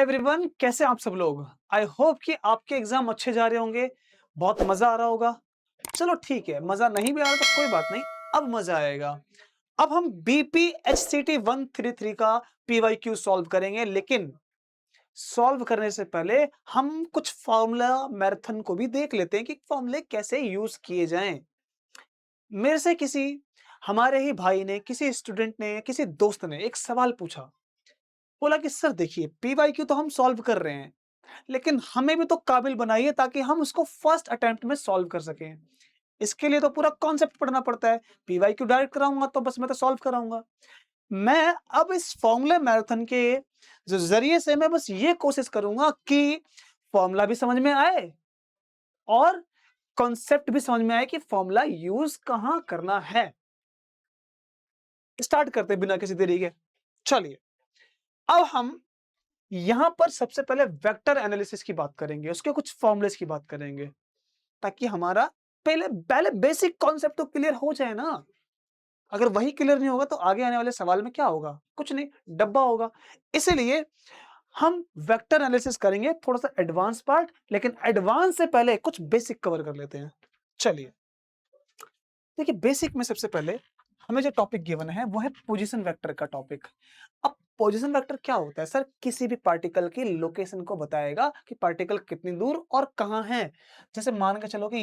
Everyone, कैसे आप सब लोग। आई होप कि आपके एग्जाम अच्छे जा रहे होंगे, बहुत मजा आ रहा होगा। चलो ठीक है, मजा नहीं भी आ रहा तो कोई बात नहीं, अब मजा आएगा। अब हम BPHCT 133 का PYQ सॉल्व करेंगे, लेकिन सॉल्व करने से पहले हम कुछ फॉर्मूला मैराथन को भी देख लेते हैं कि फॉर्मूले कैसे यूज किए जाएं। मेरे से किसी हमारे ही भाई ने, किसी स्टूडेंट ने, किसी दोस्त ने एक सवाल पूछा। बोला कि सर देखिए, PYQ तो हम सॉल्व कर रहे हैं, लेकिन हमें भी तो काबिल बनाइए ताकि हम उसको फर्स्ट अटेम्प्ट में सॉल्व कर सकें। इसके लिए तो पूरा कॉन्सेप्ट पढ़ना पड़ता है। PYQ डायरेक्ट कराऊंगा तो बस मैं तो सॉल्व कराऊंगा। मैं अब इस फॉर्मूला मैराथन के जो जरिए से मैं बस ये कोशिश करूंगा कि फॉर्मूला भी समझ में आए और कॉन्सेप्ट भी समझ में आए कि फॉर्मूला यूज कहां करना है। स्टार्ट करते हैं बिना किसी देरी के। चलिए, अब हम यहां पर सबसे पहले वेक्टर एनालिसिस की बात करेंगे, उसके कुछ फॉर्मूलेस की बात करेंगे, ताकि हमारा पहले पहले बेसिक कॉन्सेप्ट तो क्लियर हो जाए ना। अगर वही क्लियर नहीं होगा तो आगे आने वाले सवाल में क्या होगा? कुछ नहीं, डब्बा होगा। इसीलिए हम वेक्टर एनालिसिस करेंगे, थोड़ा सा एडवांस पार्ट, लेकिन एडवांस से पहले कुछ बेसिक कवर कर लेते हैं। चलिए, देखिए बेसिक में सबसे पहले हमें जो टॉपिक गिवन है वो है पोजीशन वेक्टर का टॉपिक। अब पोजीशन वेक्टर क्या होता है? सर, किसी भी पार्टिकल की लोकेशन को बताएगा कि पार्टिकल कितनी दूर और कहां है। जैसे मान के चलो कि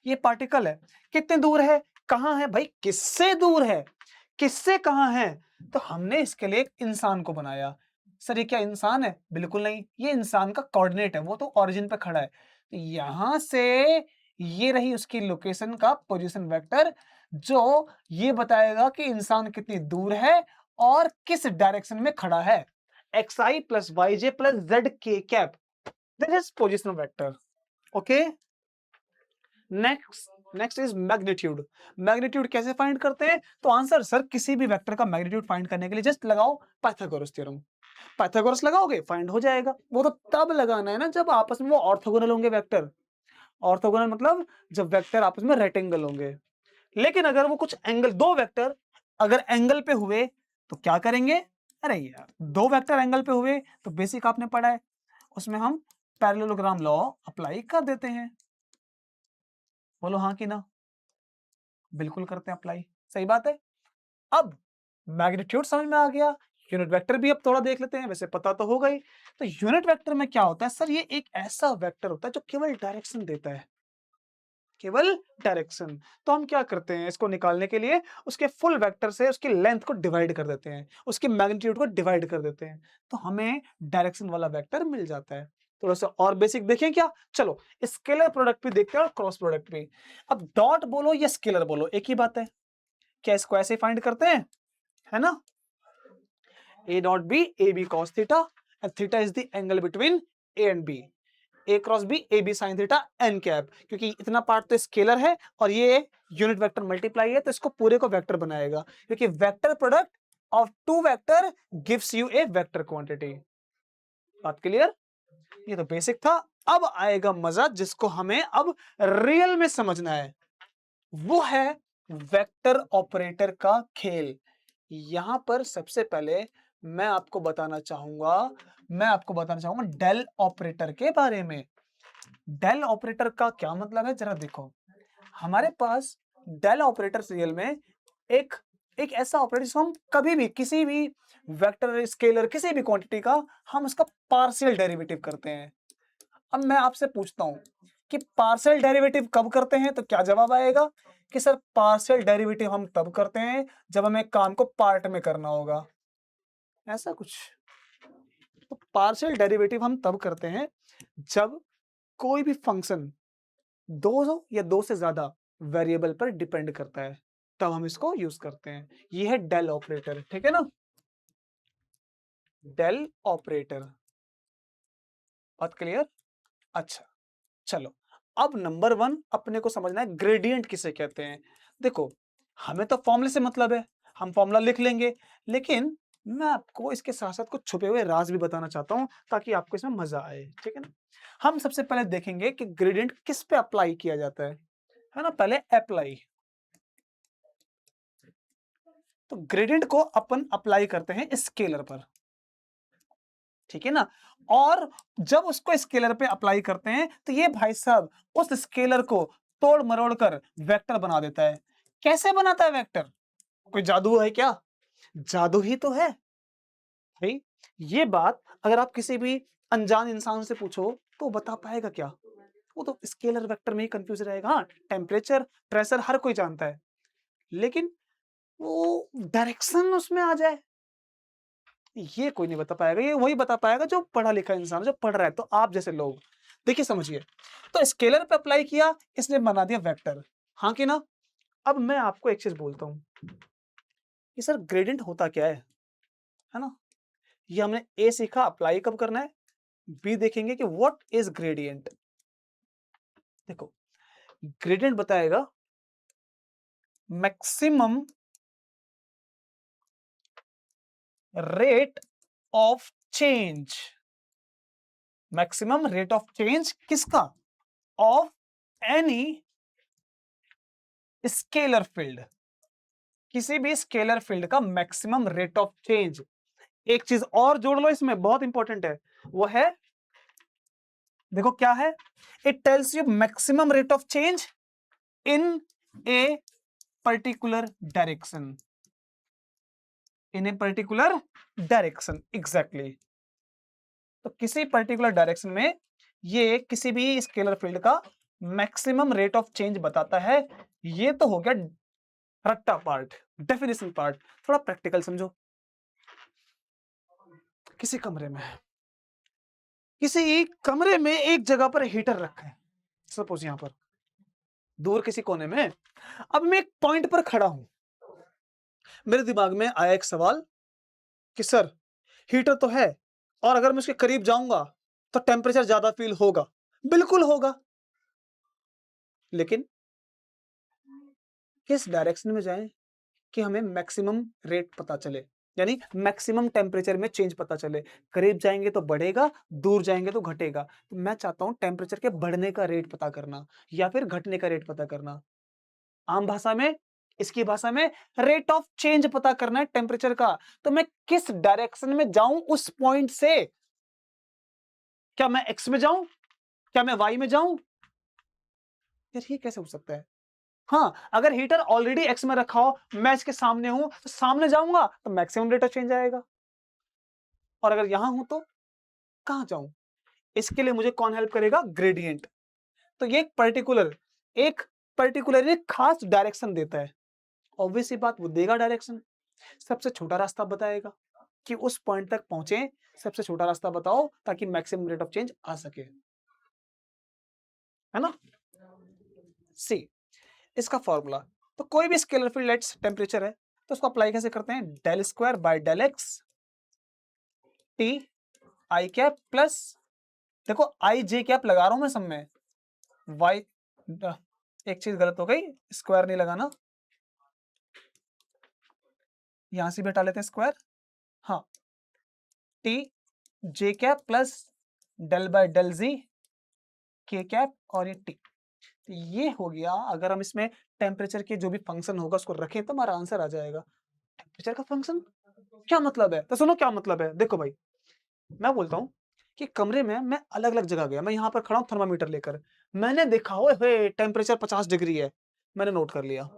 ये पार्टिकल है, कितने दूर है, कहां है, भाई किससे दूर है, किससे कहां है। तो हमने इसके लिए एक इंसान को बनाया। सर, ये क्या इंसान है? बिल्कुल नहीं, ये इंसान का कोऑर्डिनेट है, वो तो ओरिजिन पे खड़ा है। तो यहां से ये रही उसकी लोकेशन का पोजीशन वेक्टर, जो ये बताएगा कि इंसान कितनी दूर है और किस डायरेक्शन में खड़ा है। xi plus yj plus z के cap, this is position vector. Okay, next is magnitude. Magnitude कैसे फाइंड करते हैं? तो आंसर, सर किसी भी वेक्टर का मैग्नीट्यूड फाइंड करने के लिए जस्ट लगाओ पाइथागोरस थ्योरम। पाइथागोरस लगाओगे, फाइंड हो जाएगा। वो तो तब लगाना है ना जब आपस में वो ऑर्थोगोनल होंगे वेक्टर। ऑर्थोगोनल मतलब जब वेक्टर आपस में रेक्टेंगल होंगे। लेकिन अगर वो कुछ एंगल, दो वेक्टर अगर एंगल पे हुए तो क्या करेंगे? अरे यार, दो वेक्टर एंगल पे हुए तो बेसिक आपने पढ़ा है, उसमें हम पैरेललोग्राम लॉ अप्लाई कर देते हैं। बोलो हाँ कि ना? बिल्कुल करते हैं अप्लाई, सही बात है। अब मैग्नीट्यूड समझ में आ गया, यूनिट वेक्टर भी अब थोड़ा देख लेते हैं, वैसे पता तो होगा ही। तो यूनिट वेक्टर में क्या होता है? सर, ये एक ऐसा वेक्टर होता है जो केवल डायरेक्शन देता है, केवल डायरेक्शन। तो हम क्या करते हैं, इसको निकालने के लिए उसके फुल वेक्टर से उसकी लेंथ को डिवाइड कर देते हैं, उसकी मैग्नीट्यूड को डिवाइड कर देते हैं, तो हमें डायरेक्शन वाला वेक्टर मिल जाता है। थोड़ा सा और बेसिक देखें क्या? चलो, स्केलर प्रोडक्ट भी देखते हैं और क्रॉस प्रोडक्ट भी। अब डॉट बोलो या स्केलर बोलो, एक ही बात है। क्या इसको ऐसे फाइंड करते हैं, है ना? A dot B, A B cos theta, and theta is the angle between A and B. A cross B, A B sine theta n cap. क्योंकि इतना पार्ट तो स्केलर है और ये यूनिट वेक्टर मल्टीप्लाई है, तो इसको पूरे को वेक्टर बनाएगा, क्योंकि vector product of two vector gives you a vector quantity. बात क्लियर? ये तो बेसिक था। अब आएगा मजा, जिसको हमें अब रियल में समझना है, वो है वेक्टर ऑपरेटर का खेल। यहां पर सबसे पहले मैं आपको बताना चाहूंगा डेल ऑपरेटर के बारे में। डेल ऑपरेटर का क्या मतलब है, जरा देखो। हमारे पास डेल ऑपरेटर सीरियल में एक एक ऐसा ऑपरेटर जिसको हम कभी भी किसी भी वेक्टर, स्केलर, किसी भी क्वांटिटी का हम उसका पार्शियल डेरिवेटिव करते हैं। अब मैं आपसे पूछता हूं कि पार्शियल डेरिवेटिव कब करते हैं, तो क्या जवाब आएगा कि सर पार्शियल डेरिवेटिव हम तब करते हैं जब हमें काम को पार्ट में करना होगा, ऐसा कुछ। तो पार्शियल डेरिवेटिव हम तब करते हैं जब कोई भी फंक्शन दो या दो से ज्यादा वेरिएबल पर डिपेंड करता है, तब हम इसको यूज करते हैं। ये है डेल ऑपरेटर, ठीक है ना? डेल ऑपरेटर, बात क्लियर? अच्छा, चलो, अब नंबर वन अपने को समझना है, ग्रेडियंट किसे कहते हैं। देखो, हमें तो फॉर्मूले से मतलब है, हम फॉर्मूला लिख लेंगे, लेकिन मैं आपको इसके साथ साथ कुछ छुपे हुए राज भी बताना चाहता हूं ताकि आपको इसमें मजा आए, ठीक है ना? हम सबसे पहले देखेंगे कि ग्रेडियंट किस पे अप्लाई किया जाता है ना? पहले अप्लाई। तो ग्रेडियंट को अपन अप्लाई करते हैं स्केलर पर। ठीक है ना। और जब उसको स्केलर पे अप्लाई करते हैं तो ये भाई साहब उस स्केलर को तोड़ मरोड़ कर वेक्टर बना देता है। कैसे बनाता है वेक्टर? कोई जादू है क्या? जादू ही तो है भाई। ये बात अगर आप किसी भी अनजान इंसान से पूछो तो बता पाएगा क्या? वो तो स्केलर वेक्टर में ही कंफ्यूज रहेगा। हाँ, टेम्परेचर, प्रेशर हर कोई जानता है, लेकिन वो डायरेक्शन उसमें आ जाए, ये कोई नहीं बता पाएगा। ये वही बता पाएगा जो पढ़ा लिखा इंसान, जो पढ़ रहा है। तो आप जैसे लोग देखिए, समझिए, तो स्केलर पे अप्लाई किया, इसने बना दिया वेक्टर, हाँ कि ना। अब मैं आपको एक चीज बोलता हूं कि सर ग्रेडियंट होता क्या है ना। ये हमने ए सीखा, अप्लाई कब करना है। बी देखेंगे कि व्हाट इज ग्रेडियंट। देखो, ग्रेडियंट बताएगा maximum rate of change. Maximum rate of change किसका? Of any scalar field. किसी भी स्केलर फील्ड का मैक्सिमम रेट ऑफ चेंज। एक चीज और जोड़ लो इसमें, बहुत इंपॉर्टेंट है, वो है, देखो क्या है, it tells you maximum rate of change in a particular direction. In a particular direction, exactly. तो किसी पर्टिकुलर डायरेक्शन में ये किसी भी स्केलर फील्ड का मैक्सिमम रेट ऑफ चेंज बताता है। ये तो हो गया रट्टा पार्ट, डेफिनेशन पार्ट। थोड़ा प्रैक्टिकल समझो। किसी कमरे में, किसी कमरे में एक जगह पर हीटर रखा है, सपोज यहां पर दूर किसी कोने में। अब मैं एक पॉइंट पर खड़ा हूं, मेरे दिमाग में आया एक सवाल कि सर हीटर तो है, और अगर मैं उसके करीब जाऊंगा तो टेम्परेचर ज्यादा फील होगा। बिल्कुल होगा, लेकिन किस डायरेक्शन में जाएं कि हमें मैक्सिमम रेट पता चले, यानी मैक्सिमम टेम्परेचर में चेंज पता चले। करीब जाएंगे तो बढ़ेगा, दूर जाएंगे तो घटेगा। तो मैं चाहता हूं टेम्परेचर के बढ़ने का रेट पता करना या फिर घटने का रेट पता करना। आम भाषा में, इसकी भाषा में रेट ऑफ चेंज पता करना है टेम्परेचर का। तो मैं किस डायरेक्शन में जाऊं उस पॉइंट से? क्या मैं एक्स में जाऊं? क्या मैं वाई में जाऊं? यार ये कैसे हो सकता है? हाँ, अगर हीटर ऑलरेडी एक्स में रखा हो, मैं इसके सामने हूं, तो सामने जाऊंगा तो मैक्सिमम रेट ऑफ चेंज आएगा। और अगर यहां हूं तो कहां जाऊं? इसके लिए मुझे कौन हेल्प करेगा? ग्रेडियंट। तो ये एक पर्टिकुलर एक खास डायरेक्शन देता है। ऑब्वियस सी बात, वो देगा डायरेक्शन, सबसे छोटा रास्ता बताएगा कि उस पॉइंट तक पहुंचे। सबसे छोटा रास्ता बताओ ताकि मैक्सिमम रेट ऑफ चेंज आ सके, है ना। सी, इसका फॉर्मूला, तो कोई भी स्केलर फील्ड लेट्स टेम्परेचर है, तो उसको अप्लाई कैसे करते हैं? Del square by del x t i cap plus, देखो आई जे कैप लगा रहा हूं मैं सब में, वाई, एक चीज गलत हो गई, स्क्वायर नहीं लगाना, यहां से भी हटा लेते हैं स्क्वायर। हाँ, t j cap plus del by del z के कैप, और ये टी। तो ये हो गया, अगर हम इसमें टेम्परेचर के जो भी फंक्शन होगा उसको रखें तो हमारा आंसर आ जाएगा। टेम्परेचर का फंक्शन क्या मतलब है? तो सुनो क्या मतलब है। देखो भाई, मैं बोलता हूं कि कमरे में मैं अलग अलग जगह गया, मैं यहां पर खड़ा हूं थर्मामीटर लेकर, मैंने देखा ओए टेम्परेचर 50 डिग्री है, मैंने नोट कर लिया।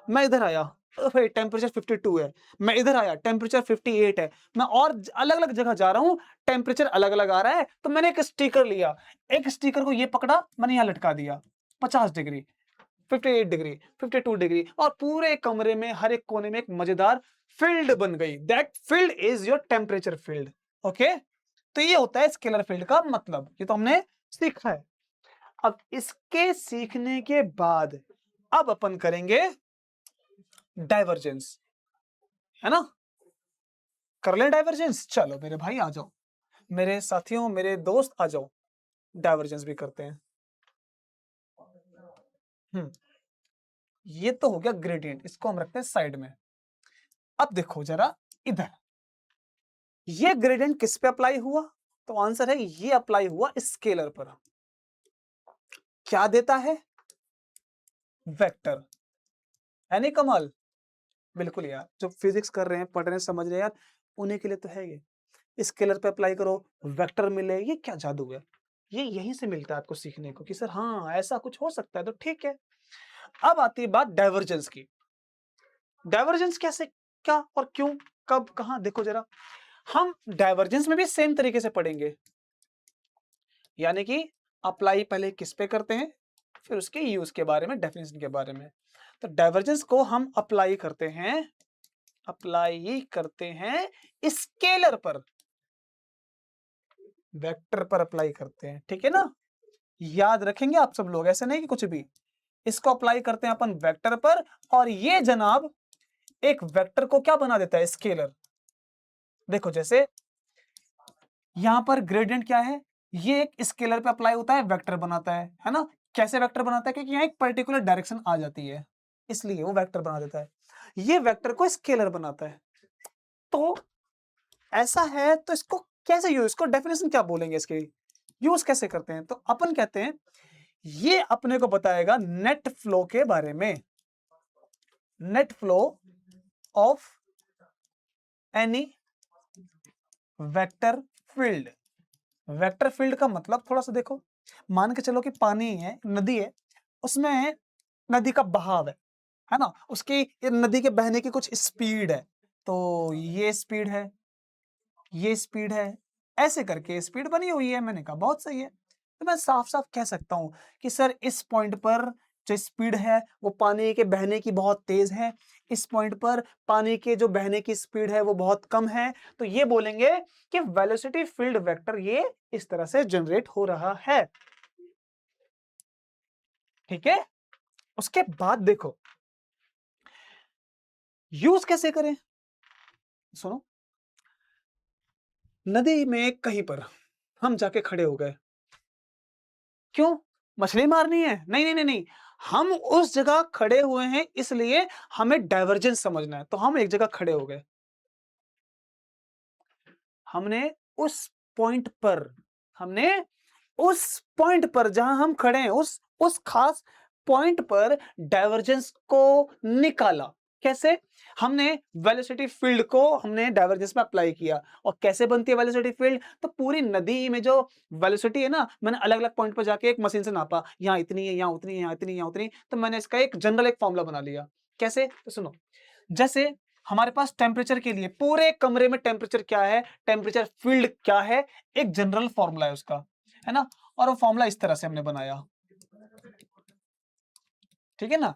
मैं इधर आया, ओए टेम्परेचर 52 है, मैं इधर आया टेम्परेचर 58 है, मैं और अलग अलग जगह जा रहा हूं, टेम्परेचर अलग अलग आ रहा है। तो मैंने एक स्टिकर लिया, एक स्टिकर को ये पकड़ा, मैंने यहां लटका दिया, 50 डिग्री, 58 डिग्री, 52 डिग्री, और पूरे कमरे में हर एक कोने में एक मजेदार फील्ड बन गई। That field is your temperature field. Okay, तो ये होता है स्केलर फील्ड का मतलब। ये तो हमने सीखा है। अब इसके सीखने के बाद अब अपन करेंगे डाइवर्जेंस, है ना। कर लें डाइवर्जेंस, चलो मेरे भाई आ जाओ, मेरे साथियों, मेरे दोस्त आ जाओ, डाइवर्जेंस भी करते हैं। ये तो हो गया ग्रेडियंट, इसको हम रखते हैं साइड में। अब देखो जरा इधर, ये ग्रेडियंट किस पे अप्लाई हुआ? तो आंसर है ये अप्लाई हुआ स्केलर पर। क्या देता है? वेक्टर, है नहीं कमाल? बिल्कुल यार, जो फिजिक्स कर रहे हैं, पढ़ रहे हैं, समझ रहे हैं यार, उन्हीं के लिए तो है ये। स्केलर पे अप्लाई करो, वेक्टर मिले, ये क्या जादू है? ये यहीं से मिलता है आपको सीखने को कि सर हाँ, ऐसा कुछ हो सकता है तो ठीक है। अब आती है बात डाइवर्जेंस की। डाइवर्जेंस कैसे, क्या और क्यों, कब, कहां? देखो जरा, हम डाइवर्जेंस में भी सेम तरीके से पढ़ेंगे, यानी कि अप्लाई पहले किस पे करते हैं, फिर उसके यूज के बारे में, डेफिनेशन के बारे में। तो डाइवर्जेंस को हम अप्लाई करते हैं, स्केलर पर, वेक्टर पर अप्लाई करते हैं, ठीक है ना? याद रखेंगे आप सब लोग, ऐसे नहीं कि कुछ भी। इसको अप्लाई करते हैं अपन वेक्टर पर, और ये जनाब एक वेक्टर को क्या बना देता है, स्केलर। देखो जैसे यहां पर ग्रेडियंट क्या है, ये एक स्केलर पे अप्लाई होता है, वेक्टर बनाता है ना? कैसे वेक्टर बनाता है? क्योंकि यहाँ एक पर्टिकुलर डायरेक्शन आ जाती है, इसलिए वो वेक्टर बना देता है। ये वेक्टर को स्केलर बनाता है। तो ऐसा है तो इसको कैसे यूज, इसको डेफिनेशन क्या बोलेंगे, इसके यूज कैसे करते हैं? तो अपन कहते हैं ये अपने को बताएगा नेट फ्लो के बारे में, net flow of any vector field. Vector field का मतलब थोड़ा सा देखो, मान के चलो कि पानी है, नदी है, उसमें नदी का बहाव है ना? उसकी नदी के बहने की कुछ स्पीड है, तो ये स्पीड है, ये स्पीड है, ऐसे करके स्पीड बनी हुई है। मैंने कहा बहुत सही है, तो मैं साफ साफ कह सकता हूं कि सर इस पॉइंट पर जो स्पीड है वो पानी के बहने की बहुत तेज है, इस पॉइंट पर पानी के जो बहने की स्पीड है वो बहुत कम है। तो ये बोलेंगे कि वेलोसिटी फील्ड वेक्टर ये इस तरह से जनरेट हो रहा है, ठीक है? उसके बाद देखो यूज कैसे करें, सुनो। नदी में कहीं पर हम जाके खड़े हो गए, क्यों? मछली मारनी है? नहीं नहीं नहीं नहीं, हम उस जगह खड़े हुए हैं इसलिए हमें डाइवर्जेंस समझना है। तो हम एक जगह खड़े हो गए, हमने उस पॉइंट पर हमने उस पॉइंट पर जहां हम खड़े हैं, उस खास पॉइंट पर डाइवर्जेंस को निकाला। कैसे? हमने वेलोसिटी फील्ड को हमने डाइवर्जेंस में अप्लाई किया। और कैसे बनती है वेलोसिटी फील्ड? तो पूरी नदी में जो वेलोसिटी है ना, मैंने अलग अलग पॉइंट पर जाके एक मशीन से नापा, यहाँ इतनी है, यहाँ उतनी है, यहाँ इतनी, यहाँ उतनी। तो मैंने इसका एक जनरल एक फॉर्मूला बना लिया। कैसे? तो सुनो, जैसे हमारे पास टेम्परेचर के लिए पूरे कमरे में टेम्परेचर क्या है, टेम्परेचर फील्ड क्या है, एक जनरल फॉर्मूला है उसका, है ना? और वो फॉर्मूला इस तरह से हमने बनाया, ठीक है ना?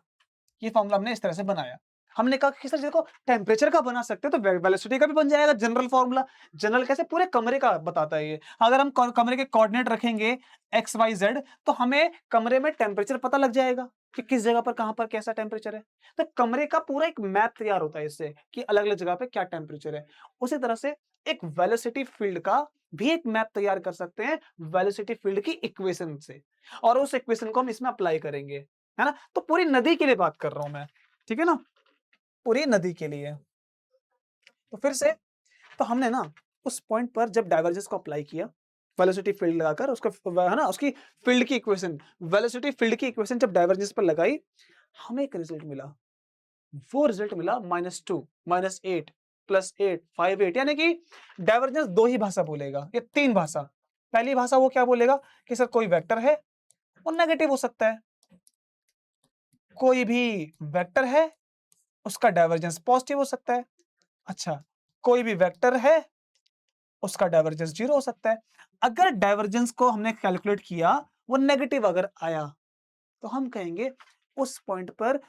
ये फॉर्मूला हमने इस तरह से बनाया। हमने कहा कि सर देखो टेम्परेचर का बना सकते हो तो वेलोसिटी का भी बन जाएगा जनरल फॉर्मूला। जनरल कैसे? पूरे कमरे का बताता है ये। अगर हम कमरे के कोऑर्डिनेट रखेंगे एक्स वाई जेड, तो हमें कमरे में टेम्परेचर पता लग जाएगा कि किस जगह पर कहां पर कैसा टेम्परेचर है। तो कमरे का पूरा एक मैप तैयार होता है इससे कि अलग अलग जगह पे क्या टेम्परेचर है। उसी तरह से एक वेलोसिटी फील्ड का भी एक मैप तैयार कर सकते हैं वेलोसिटी फील्ड की इक्वेशन से, और उस इक्वेशन को हम इसमें अप्लाई करेंगे, है ना? तो पूरी नदी के लिए बात कर रहा हूं मैं, ठीक है ना? पूरी नदी के लिए। तो फिर से, तो हमने ना उस पॉइंट पर जब डाइवर्जेंस को अप्लाई किया, वेलोसिटी फील्ड लगाकर उसका है ना, उसकी फील्ड की इक्वेशन, वेलोसिटी फील्ड की इक्वेशन जब डाइवर्जेंस पर लगाई, हमें एक रिजल्ट मिला। वो रिजल्ट मिला -2 -8 +8 5 8, यानी कि डाइवर्जेंस दो ही भाषा बोलेगा, ये तीन भाषा। पहली भाषा वो क्या बोलेगा कि सर कोई वेक्टर है, वो नेगेटिव हो सकता है, कोई भी वेक्टर है उसका डाइवर्जेंस पॉजिटिव हो सकता है। अच्छा, कोई भी वेक्टर है उसका डाइवर्जेंस 0 हो सकता है। अगर डाइवर्जेंस को हमने कैलकुलेट किया, वो नेगेटिव अगर आया, तो हम कहेंगे उस पॉइंट पर,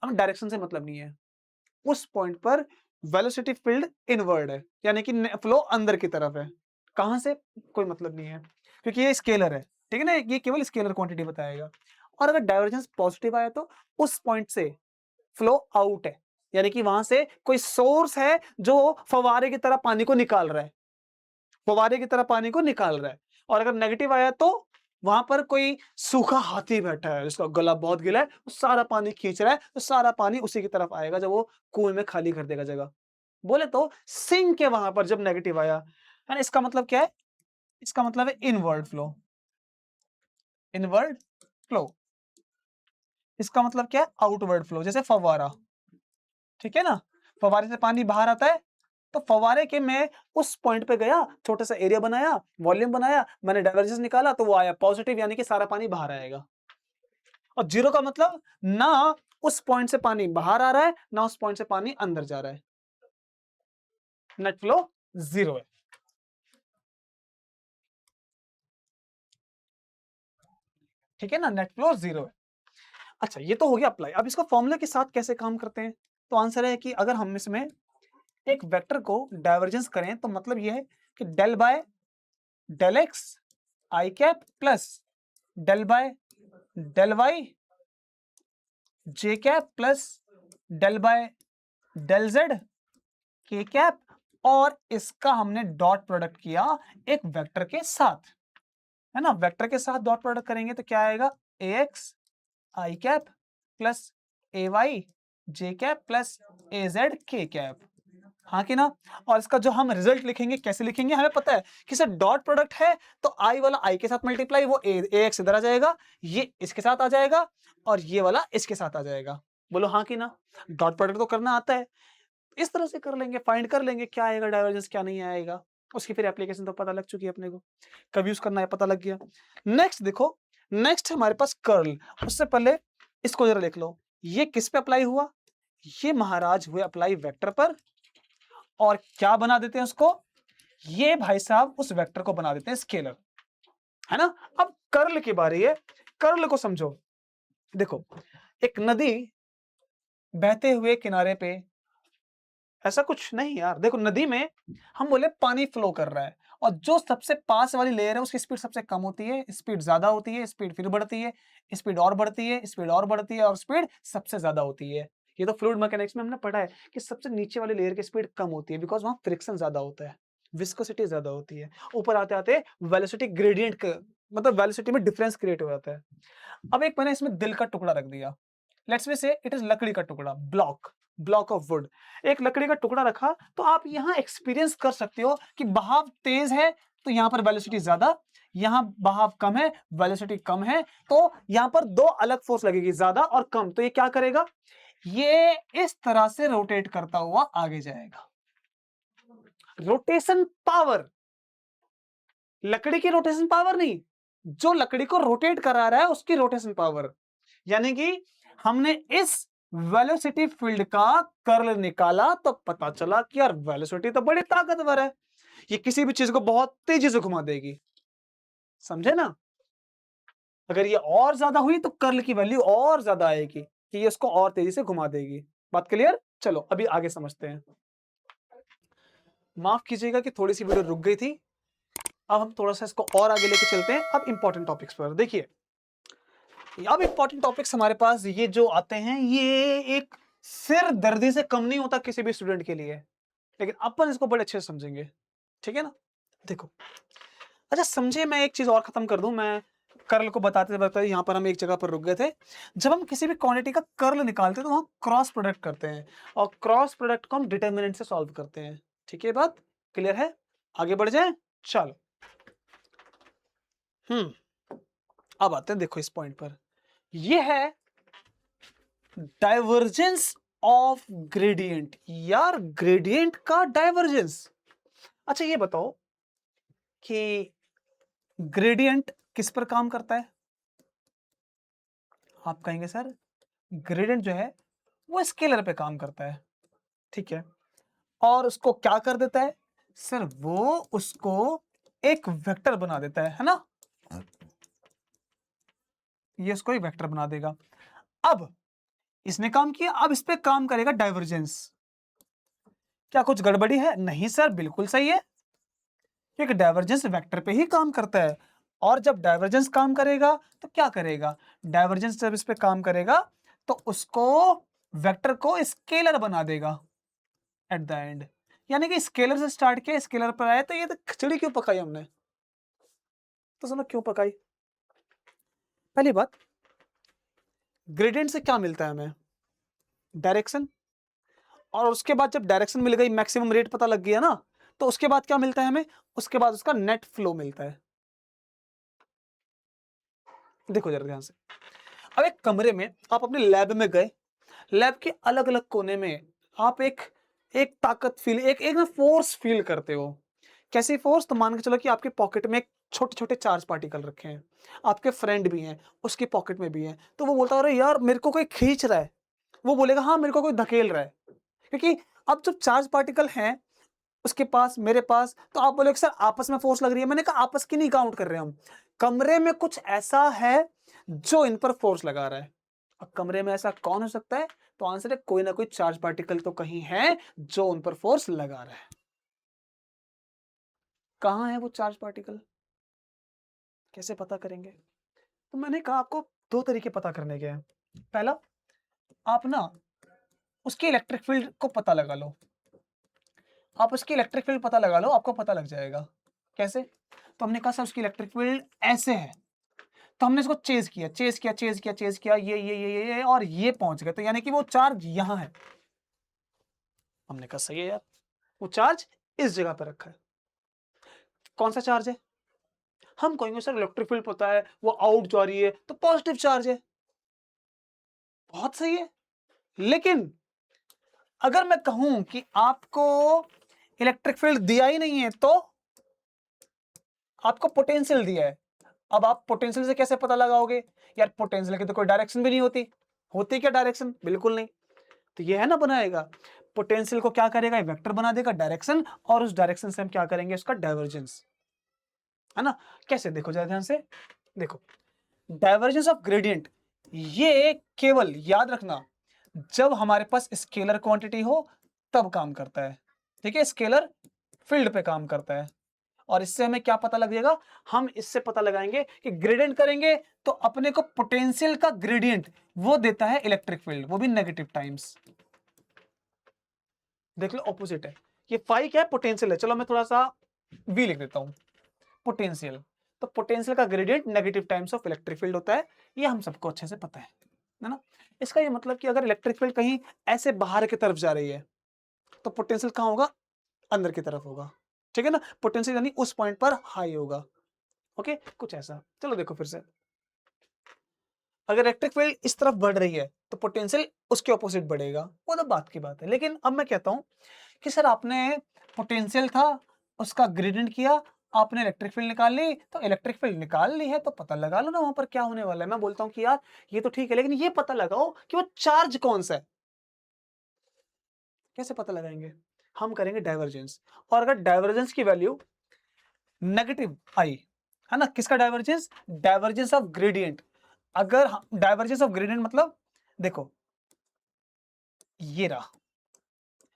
हम डायरेक्शन से मतलब नहीं है, उस पॉइंट पर वेलोसिटी फील्ड इनवर्ड है, यानी कि फ्लो अंदर की तरफ है। कहां से? कोई मतलब नहीं है, क्योंकि ये स्केलर है, ठीक है ना? ये केवल स्केलर क्वांटिटी बताएगा। और अगर डाइवर्जेंस पॉजिटिव आया तो उस पॉइंट से फ्लो आउट है, यानी कि वहां से कोई सोर्स है जो फवारे की तरह पानी को निकाल रहा है, फवारे की तरह पानी को निकाल रहा है। और अगर नेगेटिव आया तो वहां पर कोई सूखा हाथी बैठा है जिसका गला बहुत गीला है, वो सारा पानी खींच रहा है, तो सारा पानी उसी की तरफ आएगा जब वो कुएं में खाली कर देगा जगह। बोले तो सिंक है वहां पर जब नेगेटिव आया, है ना? इसका मतलब क्या है? इसका मतलब है इनवर्ड फ्लो, इनवर्ड फ्लो। इसका मतलब क्या है? आउटवर्ड फ्लो, जैसे फव्वारा, ठीक है ना? फव्वारे से पानी बाहर आता है, तो फव्वारे के मैं उस पॉइंट पे गया, छोटा सा एरिया बनाया, वॉल्यूम बनाया, मैंने डाइवर्जेंस निकाला तो वो आया पॉजिटिव, यानी कि सारा पानी बाहर आएगा। और जीरो का मतलब ना उस पॉइंट से पानी बाहर आ रहा है, ना उस पॉइंट से पानी अंदर जा रहा है। नेट फ्लो जीरो है। ठीक है ना, नेट फ्लो जीरो है। अच्छा, ये तो हो गया अप्लाई। अब इसको फॉर्मूले के साथ कैसे काम करते हैं? तो आंसर है कि अगर हम इसमें एक वेक्टर को डाइवर्जेंस करें तो मतलब ये है कि del by del x i cap plus del by del y j cap plus del by del z के कैप, और इसका हमने डॉट प्रोडक्ट किया एक वेक्टर के साथ, है ना। वेक्टर के साथ डॉट प्रोडक्ट करेंगे तो क्या आएगा, ए x i cap plus A Y j cap plus A Z के कैप, हाँ कि ना। और इसका जो हम रिजल्ट लिखेंगे कैसे लिखेंगे, हमें पता है कि सर डॉट प्रोडक्ट है तो आई वाला आई के साथ मल्टीप्लाई, वो ए एक्स इधर आ जाएगा, ये इसके साथ आ जाएगा, और ये वाला इसके साथ आ जाएगा। बोलो हाँ कि ना। डॉट प्रोडक्ट तो करना आता है, इस तरह से कर लेंगे, फाइंड कर लेंगे क्या आएगा डाइवर्जेंस क्या नहीं आएगा। उसकी फिर एप्लीकेशन तो पता लग चुकी है अपने को, कब यूज करना है पता लग गया। नेक्स्ट देखो, नेक्स्ट हमारे पास कर्ल। उससे पहले इसको जरा लिख लो, ये किस पे अप्लाई हुआ, ये महाराज हुए अप्लाई वेक्टर पर, और क्या बना देते हैं उसको, ये भाई साहब उस वेक्टर को बना देते हैं स्केलर, है ना। अब कर्ल की बारी है, कर्ल को समझो। देखो, एक नदी बहते हुए किनारे पे, ऐसा कुछ नहीं यार, देखो नदी में हम बोले पानी फ्लो कर रहा है, और जो सबसे पास वाली लेयर है उसकी स्पीड सबसे कम होती है, स्पीड ज्यादा होती है, स्पीड फिर बढ़ती है, स्पीड और बढ़ती है, स्पीड और बढ़ती है, और स्पीड सबसे ज्यादा होती है। ये तो फ्लूइड मैकेनिक्स में हमने पढ़ा है कि सबसे नीचे वाली लेयर की स्पीड कम होती है, बिकॉज वहां फ्रिक्शन ज्यादा होता है, विस्कोसिटी ज्यादा होती है। ऊपर आते आते वेलोसिटी ग्रेडियंट मतलब वेलोसिटी में डिफरेंस क्रिएट हो जाता है। अब एक मैंने इसमें दिल का टुकड़ा रख दिया, लेट्स वे से इट इज लकड़ी का टुकड़ा, ब्लॉक ऑफ वुड। एक लकड़ी का टुकड़ा रखा, तो आप यहां एक्सपीरियंस कर सकते हो कि बहाव तेज है तो यहां पर वेलोसिटी ज्यादा, यहां बहाव कम है वेलोसिटी कम है, तो यहां पर दो अलग फोर्स लगेगी, ज्यादा और कम। तो ये क्या करेगा, ये इस तरह से रोटेट करता हुआ आगे जाएगा। रोटेशन पावर, लकड़ी की रोटेशन पावर नहीं, जो लकड़ी को रोटेट करा रहा है उसकी रोटेशन पावर। यानी कि हमने इस वेलोसिटी फील्ड का कर्ल निकाला तो पता चला कि यार वेलोसिटी तो बड़ी ताकतवर है, ये किसी भी चीज को बहुत तेजी से घुमा देगी, समझे ना। अगर ये और ज्यादा हुई तो कर्ल की वैल्यू और ज्यादा आएगी कि ये उसको और तेजी से घुमा देगी। बात क्लियर? चलो अभी आगे समझते हैं। माफ कीजिएगा कि थोड़ी सी वीडियो रुक गई थी, अब हम थोड़ा सा इसको और आगे लेके चलते हैं। अब इंपॉर्टेंट टॉपिक्स पर देखिए, अब इंपॉर्टेंट टॉपिक्स हमारे पास ये जो आते हैं, ये एक सिर दर्दी से कम नहीं होता किसी भी स्टूडेंट के लिए, लेकिन अपन इसको बड़े अच्छे से समझेंगे, ठीक है ना। देखो, अच्छा समझे, मैं एक चीज और खत्म कर दूं, मैं कर्ल को बताते बताते यहाँ पर हम एक जगह पर रुक गए थे। जब हम किसी भी क्वांटिटी का कर्ल निकालते हैं तो वहां क्रॉस प्रोडक्ट करते हैं, और क्रॉस प्रोडक्ट को हम डिटर्मिनेंट से सॉल्व करते हैं। ठीक है, बात क्लियर है? आगे बढ़ जाए, चलो। अब आते हैं देखो इस पॉइंट पर, ये है डाइवर्जेंस ऑफ ग्रेडियंट। यार ग्रेडियंट का डाइवर्जेंस, अच्छा ये बताओ कि ग्रेडियंट किस पर काम करता है? आप कहेंगे सर ग्रेडियंट जो है वो स्केलर पे काम करता है, ठीक है। और उसको क्या कर देता है सर, वो उसको एक वेक्टर बना देता है ना, ये उसको एक वेक्टर बना देगा। अब इसने काम किया, अब इस पे काम करेगा डाइवर्जेंस। क्या कुछ गड़बड़ी है? नहीं सर, बिल्कुल सही है, क्योंकि डाइवर्जेंस वेक्टर पे ही काम करता है। और जब डाइवर्जेंस काम करेगा तो क्या करेगा, डाइवर्जेंस जब इस पे काम करेगा तो उसको वेक्टर को स्केलर बना देगा एट द एंड। यानी कि स्केलर से स्टार्ट किया, स्केलर पर आया, तो ये तो खिचड़ी क्यों पकाई हमने? तो सुनो क्यों पकाई। पहली बात, ग्रेडियंट से क्या मिलता है हमें? डायरेक्शन। और उसके बाद जब डायरेक्शन मिल गई, मैक्सिमम रेट पता लग गया ना, तो उसके बाद क्या मिलता है हमें? उसके बाद उसका नेट फ्लो मिलता है। देखो जरा ध्यान से, अब एक कमरे में आप अपने लैब में गए, लैब के अलग अलग कोने में आप एक एक ताकत फील, एक एक ना फोर्स फील करते हो। कैसी फोर्स? तो मान के चलो कि आपके पॉकेट में छोटे-छोटे चार्ज पार्टिकल रखे हैं। आपके फ्रेंड भी हैं, उसके पॉकेट में भी हैं। तो वो बोलता है अरे यार मेरे को कोई खींच रहा है। वो बोलेगा हाँ, मेरे को कोई धकेल रहा है। क्योंकि अब जब चार्ज पार्टिकल हैं उसके पास, मेरे पास, तो आप बोलोगे सर आपस में फोर्स लग रही है। मैंने कहा आपस की नहीं काउंट कर रहे हम। कमरे में कुछ ऐसा है जो इन पर फोर्स लगा रहा है। अब कमरे में ऐसा कौन हो सकता है? तो आंसर है कोई ना कोई चार्ज पार्टिकल तो कहीं है जो उन पर फोर्स लगा रहा है। कहाँ है वो चार्ज पार्टिकल? कैसे पता करेंगे? तो मैंने कहा आपको 2 तरीके पता करने के हैं। पहला, आप ना उसके इलेक्ट्रिक फील्ड को पता लगा लो। आप उसकी इलेक्ट्रिक फील्ड पता लगा लो, आपको पता लग जाएगा। कैसे? तो हमने कहा सर उसकी इलेक्ट्रिक फील्ड ऐसे है। तो हमने इसको चेज़ किया, चेज़ किया, चेज़ किया, चेज़ किया, ये और ये पहुँच गए। तो यानी कि वो चार्ज यहाँ है। हमने कहा सही है यार, वो चार्ज इस जगह पे रखा है। कौन सा चार्ज है? हम कहेंगे सर इलेक्ट्रिक फील्ड पता है, वो आउट जा रही है, तो पॉजिटिव चार्ज है। बहुत सही है। लेकिन अगर मैं कहूं कि आपको इलेक्ट्रिक फील्ड दिया ही नहीं है, तो आपको पोटेंशियल दिया है। अब आप पोटेंशियल से कैसे पता लगाओगे? यार पोटेंशियल की तो कोई डायरेक्शन भी नहीं होती। होती क्या डायरेक्शन? बिल्कुल नहीं। तो ये है ना बनाएगा। पोटेंशियल को क्या करेगा? वेक्टर बना देगा डायरेक्शन, और उस डायरेक्शन से हम क्या करेंगे? उसका डाइवर्जेंस, है ना? कैसे? देखो जरा ध्यान से देखो। डाइवर्जेंस ऑफ ग्रेडियंट, ये केवल याद रखना जब हमारे पास स्केलर क्वांटिटी हो तब काम करता है। ठीक है, स्केलर फील्ड पे काम करता है। और इससे हमें क्या पता लगेगा? हम इससे पता लगाएंगे कि ग्रेडियंट करेंगे तो अपने को पोटेंशियल का ग्रेडियंट वो देता है इलेक्ट्रिक फील्ड, वो भी नेगेटिव टाइम्स। देख लो ऑपोजिट है। ये फाई क्या है? पोटेंशियल है। चलो मैं थोड़ा सा वी लिख देता हूं, पोटेंशियल। तो पोटेंशियल का gradient negative times of electric field होता है। ये हम सबको अच्छे से पता है ना? इसका ये मतलब कि अगर इलेक्ट्रिक फील्ड कहीं ऐसे बाहर की तरफ जा रही है तो पोटेंशियल कहां होगा? अंदर की तरफ होगा। ठीक है ना? पोटेंशियल यानी उस पॉइंट पर हाई होगा। ओके, कुछ ऐसा। चलो देखो फिर से, अगर इलेक्ट्रिक फील्ड इस तरफ बढ़ रही है तो पोटेंशियल उसके ऑपोजिट बढ़ेगा। वो तो बात की बात है। लेकिन अब मैं कहता हूं कि सर आपने पोटेंशियल था, उसका ग्रेडियंट किया, आपने इलेक्ट्रिक फील्ड निकाल ली, तो इलेक्ट्रिक फील्ड निकाल ली है तो पता लगा लो ना वहां पर क्या होने वाला है। मैं बोलता हूं कि यार ये तो ठीक है, लेकिन ये पता लगाओ कि वो चार्ज कौन सा है। कैसे पता लगाएंगे? हम करेंगे डाइवर्जेंस। और अगर डाइवर्जेंस की वैल्यू नेगेटिव आई, है ना? किसका डाइवर्जेंस? Divergence of gradient. अगर डाइवर्जेंस ऑफ ग्रेडियंट मतलब देखो, ये रहा,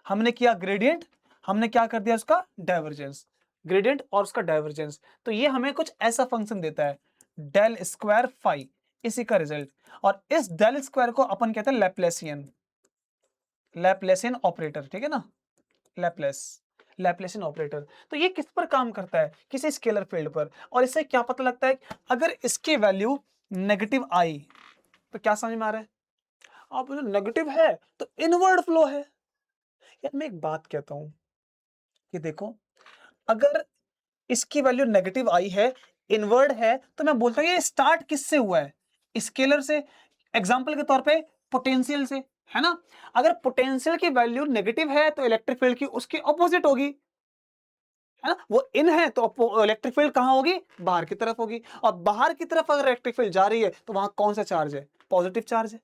हमने किया ग्रेडियंट, हमने क्या कर दिया? उसका डाइवर्जेंस। ग्रेडियंट और उसका डाइवर्जेंस, तो ये हमें कुछ ऐसा फंक्शन देता है, डेल स्क्वायर फाई, इसी का रिजल्ट। और इस डेल स्क्वायर को अपन कहते हैं लैप्लेसियन, लैप्लेसियन ऑपरेटर। ठीक है ना? Laplace, Laplacian operator. तो ये किस पर काम करता है? किसी स्केलर फील्ड पर। और इससे क्या पता लगता है? अगर इसकी वैल्यू नेगेटिव आई तो क्या समझ में आ रहा है? आप नेगेटिव है तो इनवर्ड फ्लो है। यार मैं एक बात कहता हूं कि देखो, अगर इसकी वैल्यू नेगेटिव आई है, इनवर्ड है, तो मैं बोलता हूं ये स्टार्ट किससे हुआ है? स्केलर से। एग्जांपल के तौर पे पोटेंशियल से, है ना? अगर पोटेंशियल की वैल्यू नेगेटिव है तो इलेक्ट्रिक फील्ड की उसकी ऑपोजिट होगी, है ना? वो इन है तो इलेक्ट्रिक फील्ड कहां होगी? बाहर की तरफ होगी। और बाहर की तरफ अगर इलेक्ट्रिक फील्ड जा रही है तो वहां कौन सा चार्ज है? पॉजिटिव चार्ज है।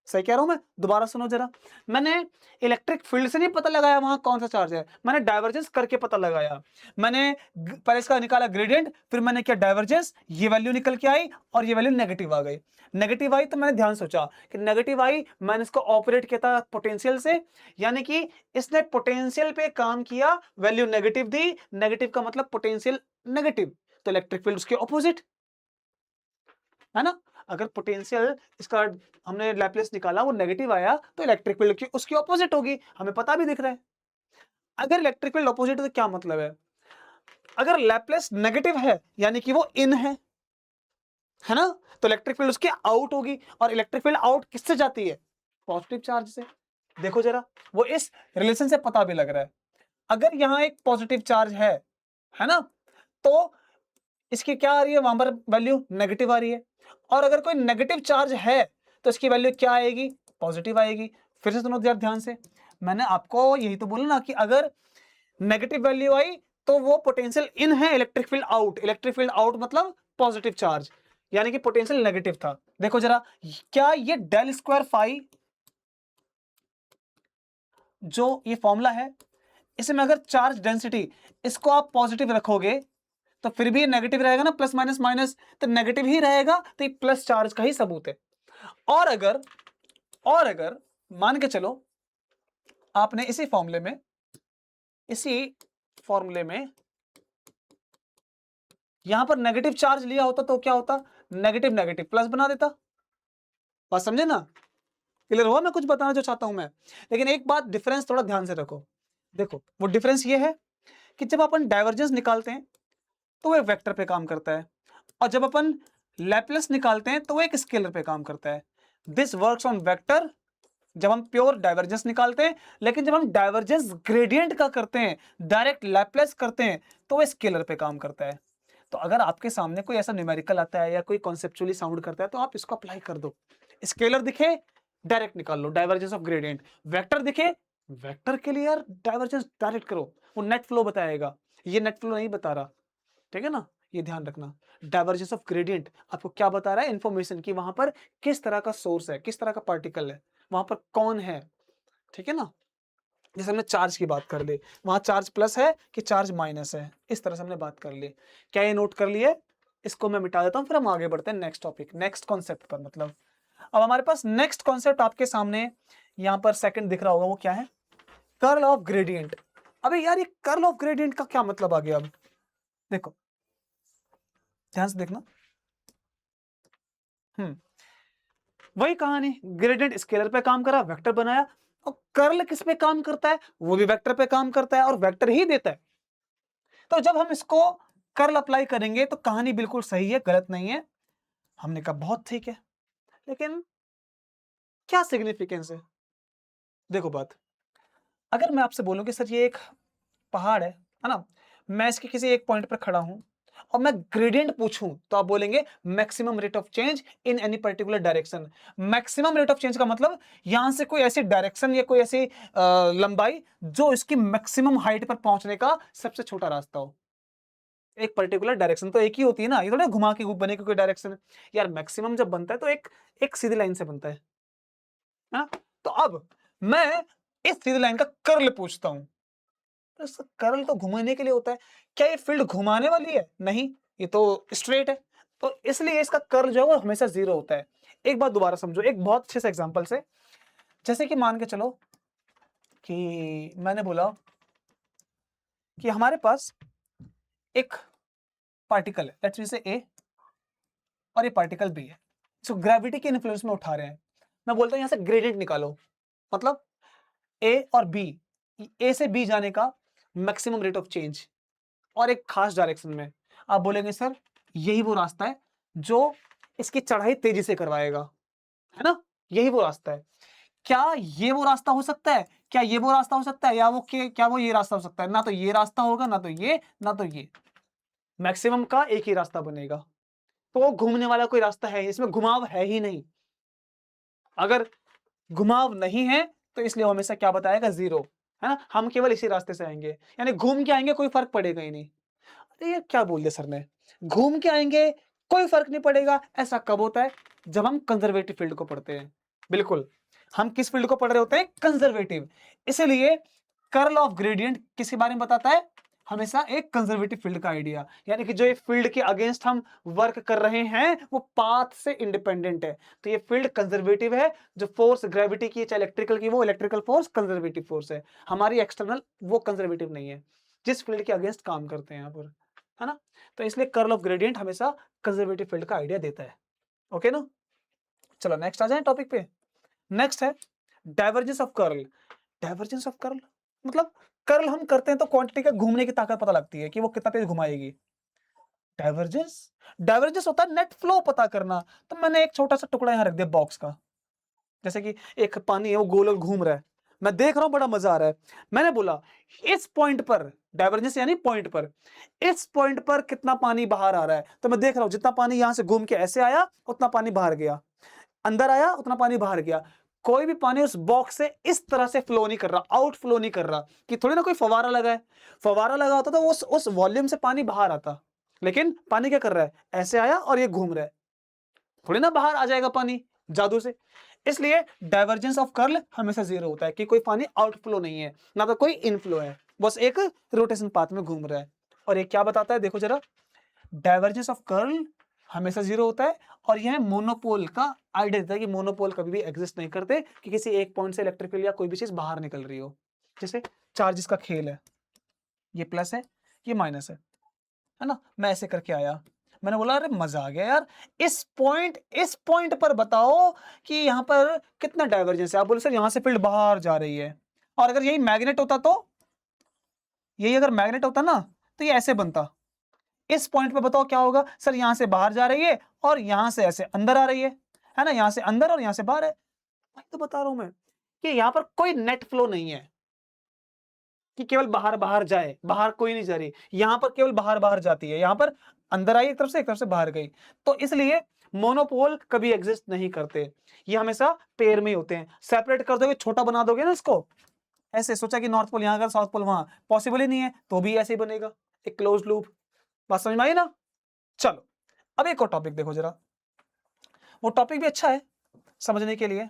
सही कह रहा हूं मैं? दोबारा सुनो जरा। मैंने इलेक्ट्रिक फील्ड से नहीं पता लगाया वहां कौन सा चार्ज है, मैंने डाइवर्जेंस करके पता लगाया। मैंने पहले इसका निकाला ग्रेडियंट, फिर मैंने किया डाइवर्जेंस, ये वैल्यू निकल के आई और ये वैल्यू नेगेटिव आ गई। नेगेटिव आई तो मैंने ध्यान सोचा कि नेगेटिव आई, मैंने इसको ऑपरेट किया था पोटेंशियल से, यानी कि इसने पोटेंशियल पे काम किया, वैल्यू नेगेटिव दी। नेगेटिव का मतलब पोटेंशियल नेगेटिव, तो इलेक्ट्रिक फील्ड उसके ऑपोजिट, है ना? अगर पोटेंशियल इसका हमने लैप्लेस निकाला, वो नेगेटिव आया, तो इलेक्ट्रिक फील्ड की उसकी ऑपोजिट होगी, हमें पता भी दिख रहा है। अगर इलेक्ट्रिक फील्ड ऑपोजिट है तो क्या मतलब है? अगर लैप्लेस नेगेटिव है यानी कि वो इन है ना? तो इलेक्ट्रिक फील्ड उसके आउट होगी, और इलेक्ट्रिक फील्ड आउट किससे जाती है? पॉजिटिव चार्ज से। देखो जरा, वो इस रिलेशन से पता भी लग रहा है। अगर यहां एक पॉजिटिव चार्ज है ना? तो इसकी क्या आ रही है? वहां पर वैल्यू नेगेटिव आ रही है। और अगर कोई नेगेटिव चार्ज है तो इसकी वैल्यू क्या आएगी? पॉजिटिव आएगी। फिर से सुनो यार ध्यान से, मैंने आपको यही तो बोला ना कि अगर नेगेटिव वैल्यू आई तो वो पोटेंशियल इन है, electric field out. Electric field out मतलब पॉजिटिव चार्ज, यानी कि पोटेंशियल नेगेटिव था। देखो जरा, क्या ये डेल स्क्वायर फाई जो ये फॉर्मूला है, इसमें अगर चार्ज डेंसिटी इसको आप पॉजिटिव रखोगे तो फिर भी ये नेगेटिव रहेगा ना, प्लस माइनस माइनस तो नेगेटिव ही रहेगा, तो ये प्लस चार्ज का ही सबूत है। और अगर मान के चलो आपने इसी फॉर्मूले में यहां पर नेगेटिव चार्ज लिया होता तो क्या होता, नेगेटिव नेगेटिव प्लस बना देता। बात समझे ना, क्लियर हुआ मैं कुछ बताना जो चाहता हूं मैं। लेकिन एक बात डिफरेंस थोड़ा ध्यान से रखो, देखो वो डिफरेंस ये है कि जब अपन डाइवर्जेंस निकालते हैं तो वो एक वेक्टर पे काम करता है, और जब अपन लैप्लेस निकालते हैं तो वो एक स्केलर पे काम करता है। दिस वर्क्स ऑन वेक्टर जब हम प्योर डाइवर्जेंस निकालते हैं, लेकिन जब हम डाइवर्जेंस ग्रेडियंट का करते हैं, डायरेक्ट लैप्लेस करते हैं, तो वो स्केलर पे काम करता है। तो अगर आपके सामने कोई ऐसा न्यूमेरिकल आता है या कोई कॉन्सेप्चुअली साउंड करता है तो आप इसको अप्लाई कर दो। स्केलर दिखे डायरेक्ट निकाल लो डाइवर्जेंस ऑफ ग्रेडियंट, वेक्टर दिखे वेक्टर के लिए यार डाइवर्जेंस डायरेक्ट करो, वो नेट फ्लो बताएगा, ये नेट फ्लो नहीं बता रहा, ठीक है ना, ये ध्यान रखना। डाइवर्जेंस ऑफ ग्रेडियंट आपको क्या बता रहा है, इंफॉर्मेशन की वहां पर किस तरह का सोर्स है, किस तरह का पार्टिकल है, वहां पर कौन है, ठीक है ना। जैसे हमने चार्ज की बात कर ली, वहां चार्ज प्लस है कि चार्ज माइनस है, इस तरह से हमने बात कर ली। क्या ये नोट कर लिए, इसको मैं मिटा देता हूं, फिर हम आगे बढ़ते हैं नेक्स्ट टॉपिक, नेक्स्ट कॉन्सेप्ट पर। मतलब अब हमारे पास नेक्स्ट कॉन्सेप्ट आपके सामने यहां पर सेकंड दिख रहा होगा, वो क्या है, कर्ल ऑफ ग्रेडियंट। अबे यार ये कर्ल ऑफ ग्रेडियंट का क्या मतलब आ गया, अब देखो ध्यान से देखना। वही कहानी, ग्रेडियंट स्केलर पे काम करा, वेक्टर बनाया, और कर्ल किस पे काम करता है, वो भी वेक्टर पे काम करता है और वेक्टर ही देता है। तो जब हम इसको कर्ल अप्लाई करेंगे तो कहानी बिल्कुल सही है, गलत नहीं है। हमने कहा बहुत ठीक है, लेकिन क्या सिग्निफिकेंस है। देखो बात, अगर मैं आपसे बोलूं कि सर ये एक पहाड़ है ना, मैं इसके किसी एक पॉइंट पर खड़ा हूं और मैं ग्रेडियंट पूछूं तो आप बोलेंगे maximum rate of change in any particular direction. Maximum rate of change का मतलब यहां से कोई ऐसी डायरेक्शन या कोई ऐसी लंबाई जो इसकी मैक्सिमम हाइट पर पहुंचने का सबसे छोटा रास्ता हो। एक पर्टिकुलर डायरेक्शन तो एक ही होती है ना, ये थोड़ा घुमा के बनेगी कोई डायरेक्शन। यार मैक्सिमम जब बनता है तो एक सीधी लाइन से बनता है ना। तो अब मैं इस सीधी लाइन का कर्ल पूछता हूं, तो इसका कर्ल तो घुमाने के लिए होता है। क्या ये फील्ड घुमाने वाली है, नहीं, ये तो स्ट्रेट है, तो इसलिए इसका कर्ल जो है वो हमेशा जीरो होता है। एक बात दोबारा समझो, एक बहुत अच्छे से एग्जांपल से, जैसे कि मान के चलो कि मैंने बोला कि हमारे पास एक पार्टिकल है, लेट्स से ए, और ये पार्टिकल बी है, इसको ग्रेविटी के इन्फ्लुएंस में उठा रहे हैं। मैं बोलता हूं यहां से ग्रेडियंट निकालो, मतलब ए और बी, ए से बी जाने का मैक्सिमम रेट ऑफ चेंज और एक खास डायरेक्शन में। आप बोलेंगे सर यही वो रास्ता है जो इसकी चढ़ाई तेजी से करवाएगा, है ना, यही वो रास्ता है। क्या ये वो रास्ता हो सकता है, क्या ये वो रास्ता हो सकता है, या वो क्या वो ये रास्ता हो सकता है, ना तो ये रास्ता होगा, ना तो ये, ना तो ये। मैक्सिमम का एक ही रास्ता बनेगा, तो वो घूमने वाला कोई रास्ता है, इसमें घुमाव है ही नहीं। अगर घुमाव नहीं है तो इसलिए हमेशा क्या बताएगा, जीरो, है ना, हम केवल इसी रास्ते से आएंगे, यानी घूम के आएंगे कोई फर्क पड़ेगा ही नहीं। अरे ये क्या बोल दिया सर ने, घूम के आएंगे कोई फर्क नहीं पड़ेगा, ऐसा कब होता है, जब हम कंजर्वेटिव फील्ड को पढ़ते हैं। बिल्कुल, हम किस फील्ड को पढ़ रहे होते हैं, कंजर्वेटिव। इसलिए कर्ल ऑफ ग्रेडियंट किसके बारे में बताता है, हमेशा एक कंजर्वेटिव फील्ड का आइडिया, यानी कि जो ये फील्ड के अगेंस्ट हम वर्क कर रहे हैं वो पाथ से इंडिपेंडेंट है। तो ये फील्ड कंजर्वेटिव है, जो फोर्स ग्रेविटी की चाहे इलेक्ट्रिकल की, वो इलेक्ट्रिकल फोर्स कंजर्वेटिव फोर्स है, हमारी एक्सटर्नल वो कंजर्वेटिव नहीं है, जिस फील्ड के अगेंस्ट काम करते हैं यहाँ पर, है ना। तो इसलिए कर्ल ऑफ ग्रेडियंट हमेशा कंजर्वेटिव फील्ड का आइडिया देता है। ओके ना, चलो नेक्स्ट आ जाए टॉपिक पे। नेक्स्ट है divergence of curl. Divergence of curl मतलब कर्ल हम करते हैं तो क्वांटिटी का घूमने की ताकत पता लगती है कि वो कितना तेज घुमाएगी। डाइवर्जेंस, डाइवर्जेंस होता है नेट फ्लो पता करना। तो मैंने एक छोटा सा टुकड़ा यहां रख दिया बॉक्स का, जैसे कि एक पानी है वो गोल गोल घूम रहा है, मैं देख रहा हूं बड़ा मजा आ रहा है। मैंने बोला इस पॉइंट पर डाइवर्जेंस यानी पॉइंट पर, इस पॉइंट पर कितना पानी बाहर आ रहा है, तो मैं देख रहा हूं जितना पानी यहां से घूम के ऐसे आया उतना पानी बाहर गया, अंदर आया उतना पानी बाहर गया। कोई भी पानी उस बॉक्स से इस तरह से फ्लो नहीं कर रहा, आउट फ्लो नहीं कर रहा कि थोड़ी ना कोई फवारा लगा है। फवारा लगा होता तो उस वॉल्यूम से पानी बाहर आता, लेकिन पानी क्या कर रहा है, ऐसे आया और ये घूम रहा है, थोड़ी ना बाहर आ जाएगा पानी जादू से। इसलिए डाइवर्जेंस ऑफ कर्ल हमेशा 0 होता है कि कोई पानी आउटफ्लो नहीं है, ना तो कोई इनफ्लो है, बस एक रोटेशन पाथ में घूम रहा है। और ये क्या बताता है, देखो जरा, डाइवर्जेंस ऑफ कर्ल हमेशा 0 होता है, और यह मोनोपोल का आइडिया देता है कि मोनोपोल कभी भी एग्जिस्ट नहीं करते कि किसी एक पॉइंट से इलेक्ट्रिक फील्ड या कोई भी चीज बाहर निकल रही हो। जैसे चार्जेस का खेल है, ये प्लस है, ये माइनस है ना, मैं ऐसे करके आया, मैंने बोला अरे मजा आ गया यार, इस पॉइंट पर बताओ कि यहाँ पर कितना डाइवर्जेंस है। आप बोले सर यहाँ से फील्ड बाहर जा रही है, और अगर यही मैग्नेट होता तो, यही अगर मैग्नेट होता ना तो ये ऐसे बनता। इस पॉइंट पे बताओ क्या होगा, सर यहाँ से बाहर जा रही है और यहाँ से ऐसे अंदर आ रही है ना, यहाँ से अंदर और यहाँ से बाहर है। वही तो बता रहा हूं मैं कि यहाँ पर कोई नेट फ्लो नहीं है कि केवल बाहर बाहर जाए, बाहर कोई नहीं जा रही, यहां पर केवल बाहर बाहर जाती है, यहां पर अंदर आई एक तरफ से बाहर गई। तो इसलिए मोनोपोल कभी एग्जिस्ट नहीं करते, ये हमेशा पेयर में ही होते हैं। सेपरेट कर दोगे, छोटा बना दोगे ना इसको, ऐसे सोचा कि नॉर्थ पोल यहां का, साउथ पोल वहां, पॉसिबल ही नहीं है, तो भी ऐसे ही बनेगा, एक क्लोज लूप। बात समझ में आई ना? चलो अब एक और टॉपिक देखो जरा, वो टॉपिक भी अच्छा है समझने के लिए,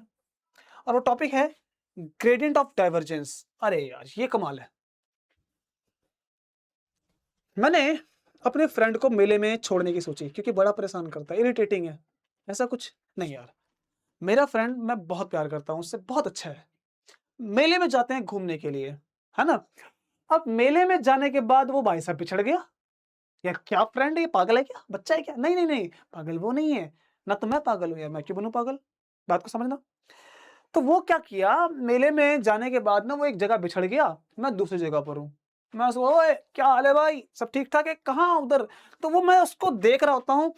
और वो टॉपिक है ग्रेडियंट ऑफ डाइवर्जेंस। अरे यार ये कमाल है। मैंने अपने फ्रेंड को मेले में छोड़ने की सोची क्योंकि बड़ा परेशान करता है, इरिटेटिंग है। ऐसा कुछ नहीं यार, मेरा फ्रेंड मैं बहुत प्यार करता हूं उससे, बहुत अच्छा है। मेले में जाते हैं घूमने के लिए, है ना। अब मेले में जाने के बाद वो भाई साहब बिछड़ गया। यार क्या फ्रेंड है, ये पागल है क्या, बच्चा है क्या? नहीं नहीं नहीं, पागल वो नहीं है ना, तो मैं पागल हूं यार, मैं क्यों बनूं पागल, बात को समझना। तो वो क्या किया, मेले में जाने के बाद ना वो एक जगह बिछड़ गया, मैं दूसरी जगह पर हूँ। मैं उसको, ओए क्या हाल है भाई, सब ठीक ठाक है, कहाँ उधर? तो वो, मैं उसको देख रहा होता हूँ,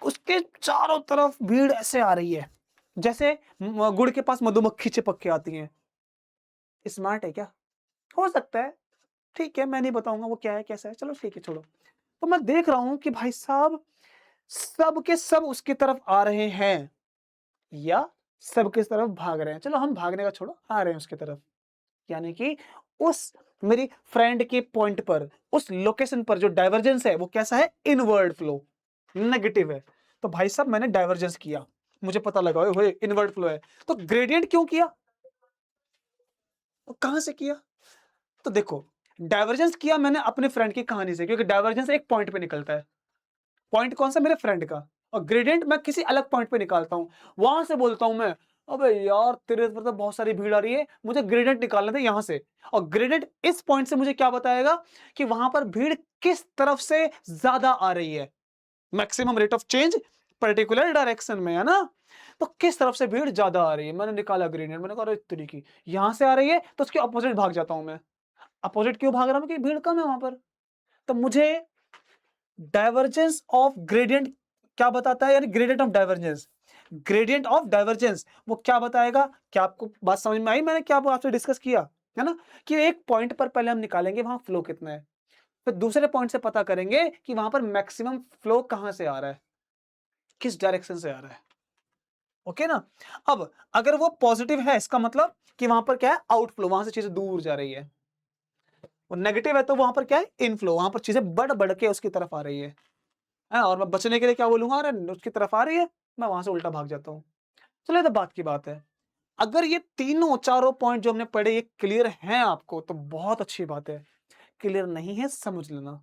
उसके चारों तरफ भीड़ ऐसे आ रही है जैसे गुड़ के पास मधुमक्खी चिपक के आती है। स्मार्ट है क्या? हो सकता है, ठीक है, मैं नहीं बताऊंगा वो क्या है कैसा है, चलो ठीक है छोड़ो। तो मैं देख रहा हूं कि भाई साहब सब के सब उसकी तरफ आ रहे हैं, या सब किस तरफ भाग रहे हैं, चलो हम भागने का छोड़ो, आ रहे हैं उसकी तरफ। यानी कि उस मेरी फ्रेंड के पॉइंट पर, उस लोकेशन पर जो डाइवर्जेंस है वो कैसा है, इनवर्ड फ्लो, नेगेटिव है। तो भाई साहब मैंने डाइवर्जेंस किया, मुझे पता लगा ओए इनवर्ड फ्लो है, तो ग्रेडियंट क्यों किया, तो कहां से किया? तो देखो, डाइवर्जेंस किया मैंने अपने फ्रेंड की कहानी से, क्योंकि डाइवर्जेंस एक पॉइंट पे निकलता है। पॉइंट कौन सा, मेरे फ्रेंड का, और ग्रेडियंट मैं किसी अलग पॉइंट पे निकालता हूं, वहां से बोलता हूं मैं, अबे यार तेरे पर तो बहुत सारी भीड़ आ रही है, मुझे ग्रेडियंट निकालना था यहां से। और ग्रेडियंट इस पॉइंट से मुझे क्या बताएगा कि वहां पर भीड़ किस तरफ से ज्यादा आ रही है, maximum rate of change particular direction में, है ना। तो किस तरफ से भीड़ ज्यादा आ रही है, मैंने निकाला ग्रेडियंट, मैंने कहा इस तरीके यहां से आ रही है तो उसके अपोजिट भाग जाता हूं मैं। अपोजिट क्यों भाग रहा हूं, क्योंकि भीड़ कम है वहां पर। तो मुझे डाइवर्जेंस ऑफ ग्रेडियंट क्या बताता है, यानी gradient of divergence, gradient of divergence वो क्या बताएगा? क्या आपको बात समझ में आई, मैंने क्या आपसे डिस्कस किया है ना, कि एक पॉइंट पर पहले हम निकालेंगे वहां फ्लो कितना है, फिर दूसरे पॉइंट से पता करेंगे कि वहां पर मैक्सिमम फ्लो कहां से आ रहा है, किस डायरेक्शन से आ रहा है। ओके ना। अब अगर वो पॉजिटिव है, इसका मतलब कि वहां पर क्या है, आउटफ्लो, वहां से चीजें दूर जा रही है। और नेगेटिव है तो वहां पर क्या है, इनफ्लो, वहां पर चीजें बढ़ बढ़ के उसकी तरफ आ रही है। और मैं बचने के लिए क्या बोलूंगा, अरे उसकी तरफ आ रही है, मैं वहां से उल्टा भाग जाता हूँ। चलो ये तो बात की बात है। अगर ये तीनों चारों पॉइंट जो हमने पढ़े ये क्लियर हैं आपको तो बहुत अच्छी बात है, क्लियर नहीं है समझ लेना।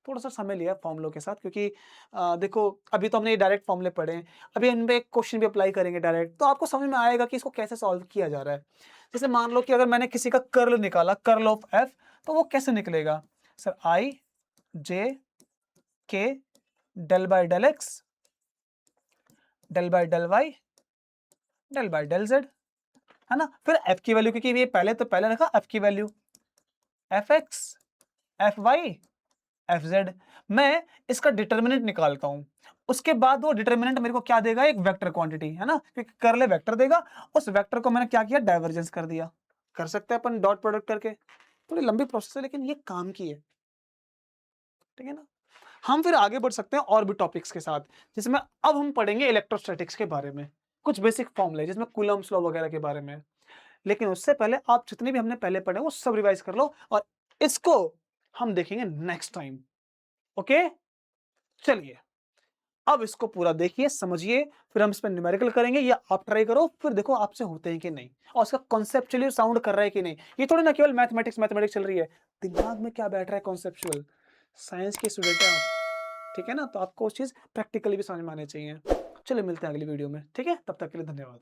थोड़ा सा समय लिया फॉर्मूलों के साथ, क्योंकि देखो अभी तो हमने ये डायरेक्ट फॉर्मूले पढ़े हैं, अभी इन पे एक क्वेश्चन भी अप्लाई करेंगे डायरेक्ट, तो आपको समझ में आएगा कि इसको कैसे सॉल्व किया जा रहा है। जैसे मान लो कि अगर मैंने किसी का कर्ल निकाला, कर्ल ऑफ एफ, तो वो कैसे निकलेगा sir, i j k del by del x del by del y del by del z, है ना। फिर एफ की वैल्यू, क्योंकि ये पहले रखा एफ की value, f x f y f z, मैं इसका डिटर्मिनेंट निकालता हूं। उसके बाद वो डिटर्मिनेंट मेरे को क्या देगा, एक वेक्टर क्वांटिटी, है ना, क्योंकि करले वेक्टर देगा, उस वेक्टर को मैंने क्या किया, डाइवर्जेंस कर दिया। कर सकते हैं अपन डॉट प्रोडक्ट करके, थोड़ी लंबी प्रोसेस है लेकिन ये काम की है, ठीक है ना। हम फिर आगे बढ़ सकते हैं और भी टॉपिक्स के साथ, जिसमें अब हम पढ़ेंगे इलेक्ट्रोस्टैटिक्स के बारे में, कुछ बेसिक फॉर्मूले जिसमें कूलम्ब्स लॉ वगैरह के बारे में। लेकिन उससे पहले आप जितने भी हमने पहले पढ़े वो सब रिवाइज कर लो और इसको हम देखेंगे नेक्स्ट टाइम। ओके, चलिए अब इसको पूरा देखिए, समझिए, फिर हम इस पे न्यूमेरिकल करेंगे या आप ट्राई करो, फिर देखो आपसे होते हैं कि नहीं और उसका कॉन्सेप्चुअली साउंड कर रहा है कि नहीं। ये थोड़ी ना केवल मैथमेटिक्स मैथमेटिक्स चल रही है, दिमाग में क्या बैठ रहा है कॉन्सेप्चुअल। साइंस के स्टूडेंट हैं आप, ठीक है ना, तो आपको उस चीज प्रैक्टिकली भी समझ में आनी चाहिए। चलिए मिलते हैं अगली वीडियो में, ठीक है, तब तक के लिए धन्यवाद।